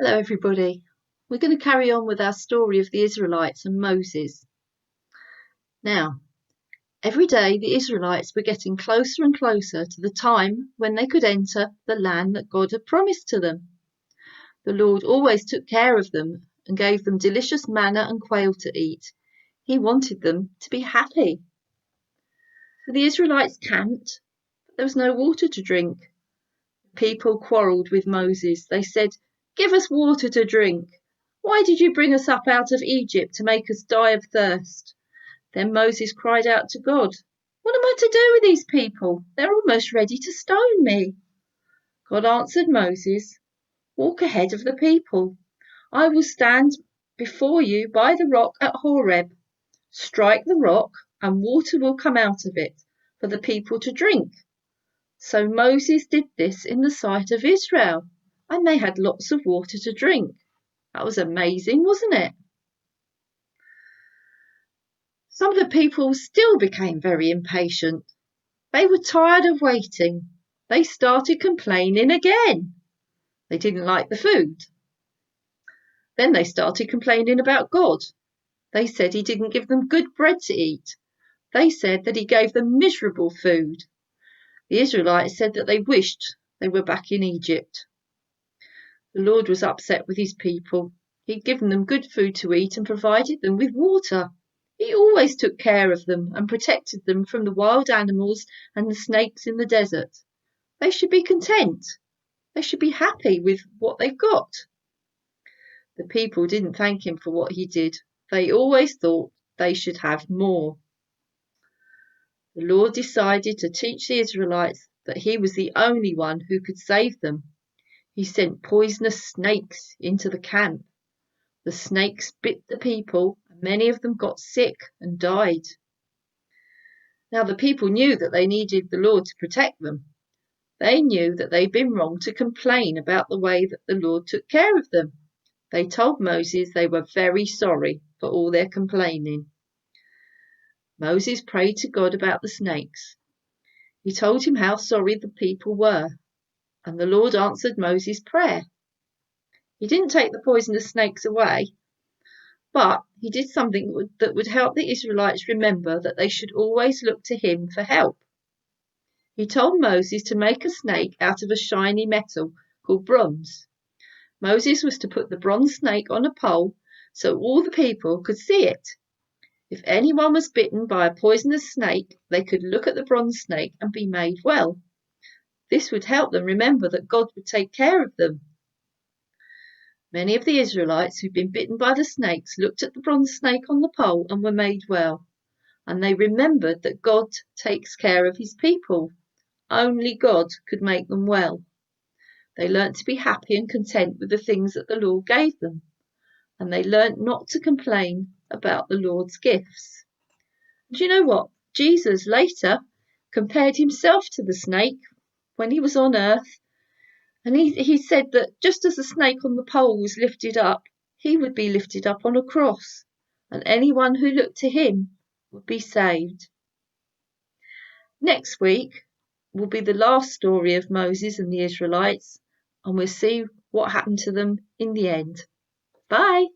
Hello everybody. We're going to carry on with our story of the Israelites and Moses. Now, every day the Israelites were getting closer and closer to the time when they could enter the land that God had promised to them. The Lord always took care of them and gave them delicious manna and quail to eat. He wanted them to be happy. So the Israelites camped, but there was no water to drink. People quarrelled with Moses. They said, "Give us water to drink. Why did you bring us up out of Egypt to make us die of thirst?" Then Moses cried out to God, "What am I to do with these people? They're almost ready to stone me." God answered Moses, "Walk ahead of the people. I will stand before you by the rock at Horeb. Strike the rock, and water will come out of it for the people to drink." So Moses did this in the sight of Israel, and they had lots of water to drink. That was amazing, wasn't it? Some of the people still became very impatient. They were tired of waiting. They started complaining again. They didn't like the food. Then they started complaining about God. They said he didn't give them good bread to eat. They said that he gave them miserable food. The Israelites said that they wished they were back in Egypt. The Lord was upset with his people. He'd given them good food to eat and provided them with water. He always took care of them and protected them from the wild animals and the snakes in the desert. They should be content. They should be happy with what they've got. The people didn't thank him for what he did. They always thought they should have more. The Lord decided to teach the Israelites that he was the only one who could save them. He sent poisonous snakes into the camp. The snakes bit the people, and many of them got sick and died. Now the people knew that they needed the Lord to protect them. They knew that they'd been wrong to complain about the way that the Lord took care of them. They told Moses they were very sorry for all their complaining. Moses prayed to God about the snakes. He told him how sorry the people were, and the Lord answered Moses' prayer. He didn't take the poisonous snakes away, but he did something that would help the Israelites remember that they should always look to him for help. He told Moses to make a snake out of a shiny metal called bronze. Moses was to put the bronze snake on a pole so all the people could see it. If anyone was bitten by a poisonous snake, they could look at the bronze snake and be made well. This would help them remember that God would take care of them. Many of the Israelites who'd been bitten by the snakes looked at the bronze snake on the pole and were made well. And they remembered that God takes care of his people. Only God could make them well. They learnt to be happy and content with the things that the Lord gave them. And they learnt not to complain about the Lord's gifts. And you know what? Jesus later compared himself to the snake when he was on earth. And he said that just as the snake on the pole was lifted up, he would be lifted up on a cross. And anyone who looked to him would be saved. Next week will be the last story of Moses and the Israelites, and we'll see what happened to them in the end. Bye.